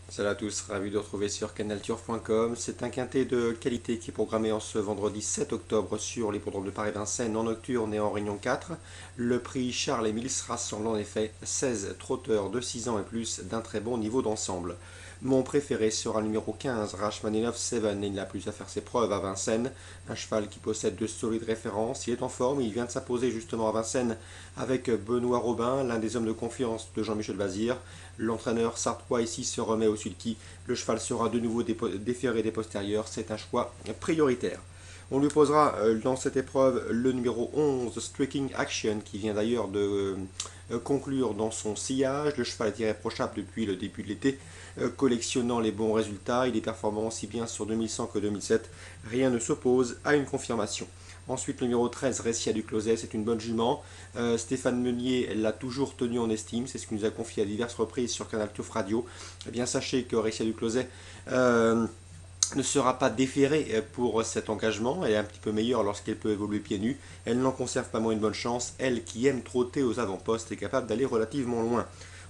Salut à tous, ravi de retrouver sur canalturf.com. C'est un quintet de qualité qui est programmé en ce vendredi 7 octobre sur l'hippodrome de Paris-Vincennes en nocturne et en réunion 4. Le prix Charles-Émile rassemble en effet 16 trotteurs de 6 ans et plus d'un très bon niveau d'ensemble. Mon préféré sera le numéro 15, Rachmaninoff 7. Il n'a plus à faire ses preuves à Vincennes. Un cheval qui possède de solides références. Il est en forme, il vient de s'imposer justement à Vincennes avec Benoît Robin, l'un des hommes de confiance de Jean-Michel Bazir. L'entraîneur sartois ici se remet au sulky. Le cheval sera de nouveau déféré des postérieurs. C'est un choix prioritaire. On lui posera dans cette épreuve le numéro 11, Striking Action, qui vient d'ailleurs de conclure dans son sillage. Le cheval est irréprochable depuis le début de l'été, collectionnant les bons résultats. Il est performant aussi bien sur 2100 que 2007. Rien ne s'oppose à une confirmation. Ensuite, le numéro 13, Récia du Closet, c'est une bonne jument. Stéphane Meunier l'a toujours tenu en estime, c'est ce qu'il nous a confié à diverses reprises sur Canal Turf Radio. Eh bien, sachez que Récia du Closet ne sera pas déférée pour cet engagement. Elle est un petit peu meilleure lorsqu'elle peut évoluer pieds nus. Elle n'en conserve pas moins une bonne chance. Elle qui aime trotter aux avant-postes est capable d'aller relativement loin.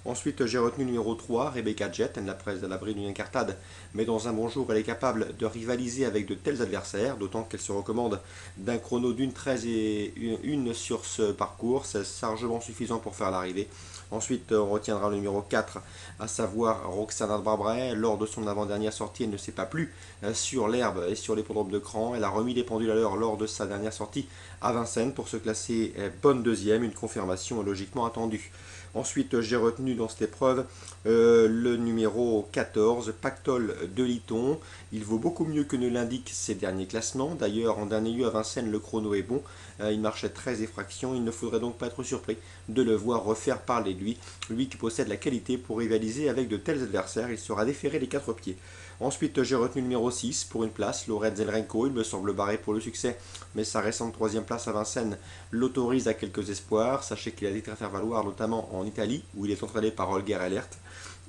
Ensuite, j'ai retenu le numéro 3, Rebecca Jet. Elle n'a pas à l'abri d'une incartade, mais dans un bon jour, elle est capable de rivaliser avec de tels adversaires, d'autant qu'elle se recommande d'un chrono d'une 13 et une sur ce parcours. C'est largement suffisant pour faire l'arrivée. Ensuite, on retiendra le numéro 4, à savoir Roxana Barbray. Lors de son avant-dernière sortie, elle ne s'est pas plu sur l'herbe et sur l'hippodrome de Cran. Elle a remis les pendules à l'heure lors de sa dernière sortie à Vincennes pour se classer bonne deuxième, une confirmation logiquement attendue. Ensuite, j'ai retenu dans cette épreuve le numéro 14, Pactole de Liton. Il vaut beaucoup mieux que ne l'indiquent ses derniers classements. D'ailleurs, en dernier lieu à Vincennes, le chrono est bon. Il marchait 13 effractions. Il ne faudrait donc pas être surpris de le voir refaire parler de lui. Lui qui possède la qualité pour rivaliser avec de tels adversaires. Il sera déféré les 4 pieds. Ensuite, j'ai retenu le numéro 6 pour une place, Lorenz Zelrenko. Il me semble barré pour le succès, mais sa récente 3e place à Vincennes l'autorise à quelques espoirs. Sachez qu'il a des traits à faire valoir, notamment en Italie, où il est entraîné par Holger Ehlert.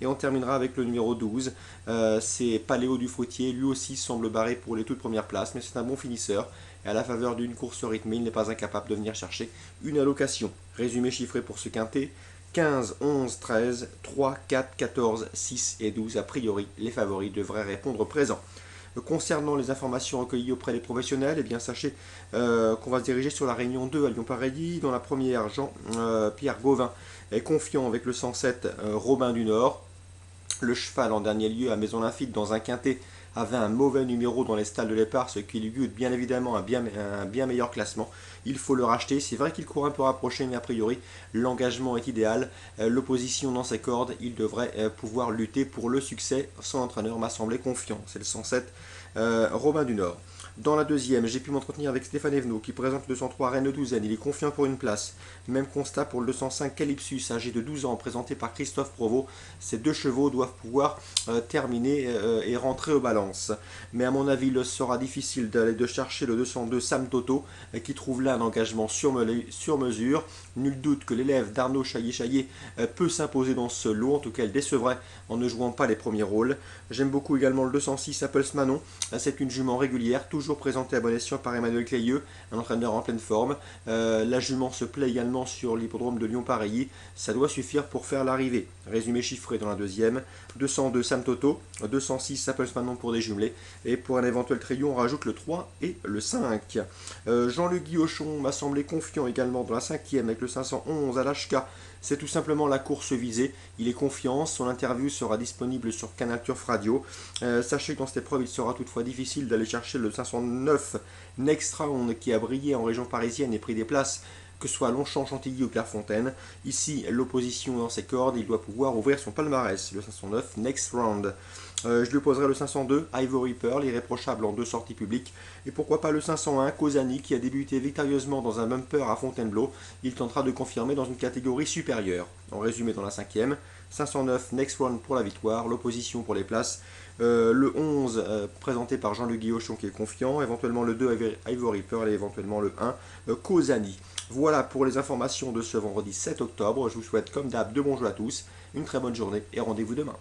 Et on terminera avec le numéro 12, c'est Paléo du Fruitier. Lui aussi semble barré pour les toutes premières places, mais c'est un bon finisseur. Et à la faveur d'une course rythmée, il n'est pas incapable de venir chercher une allocation. Résumé chiffré pour ce quintet: 15, 11, 13, 3, 4, 14, 6 et 12. A priori, les favoris devraient répondre présent. Concernant les informations recueillies auprès des professionnels, eh bien sachez qu'on va se diriger sur la réunion 2 à Lyon-Pareilly. Dans la première, Jean-Pierre Gauvin est confiant avec le 107 Robin du Nord. Le cheval en dernier lieu à Maison Lafitte dans un quintet avait un mauvais numéro dans les stalles de l'Épar, ce qui lui bute bien évidemment un bien meilleur classement. Il faut le racheter. C'est vrai qu'il court un peu rapproché, mais a priori l'engagement est idéal. L'opposition dans ses cordes, il devrait pouvoir lutter pour le succès. Son entraîneur m'a semblé confiant. C'est le 107 Robin du Nord. Dans la deuxième, j'ai pu m'entretenir avec Stéphane Evenot qui présente le 203 Reine de Douzaine. Il est confiant pour une place. Même constat pour le 205 Calypsus, âgé de 12 ans, présenté par Christophe Provost. Ces deux chevaux doivent pouvoir terminer et rentrer aux balances. Mais à mon avis, il sera difficile d'aller de chercher le 202 Sam Toto qui trouve là un engagement sur mesure. Nul doute que l'élève d'Arnaud Chaillet-Chaillet peut s'imposer dans ce lot. En tout cas, elle décevrait en ne jouant pas les premiers rôles. J'aime beaucoup également le 206 Apples Manon. C'est une jument régulière, toujours présentée à bon escient par Emmanuel Clayeux, un entraîneur en pleine forme. La jument se plaît également sur l'hippodrome de Lyon-Pareilly. Ça doit suffire pour faire l'arrivée. Résumé chiffré dans la deuxième: 202 Sam Toto, 206 Apples Manon pour des jumelés. Et pour un éventuel trio, on rajoute le 3 et le 5. Jean-Luc Guillochon m'a semblé confiant également dans la 5e avec le 511 Alashka. C'est tout simplement la course visée. Il est confiant. Son interview sera disponible sur Canal Turf Radio. Sachez que dans cette épreuve, il sera toutefois difficile d'aller chercher le 509 Next Round qui a brillé en région parisienne et pris des places, que ce soit à Longchamp, Chantilly ou Clairefontaine. Ici, l'opposition dans ses cordes, il doit pouvoir ouvrir son palmarès. Le 509 Next Round. Je lui opposerai le 502 Ivory Pearl, irréprochable en 2 sorties publiques. Et pourquoi pas le 501 Kozani, qui a débuté victorieusement dans un bumper à Fontainebleau. Il tentera de confirmer dans une catégorie supérieure. En résumé, dans la 5e, 509 Next Round pour la victoire, l'opposition pour les places. Le 11 présenté par Jean-Luc Guillochon qui est confiant, éventuellement le 2 Ivory Pearl et éventuellement le 1 Kozani. Voilà pour les informations de ce vendredi 7 octobre. Je vous souhaite comme d'hab de bons jeux à tous, une très bonne journée et rendez-vous demain.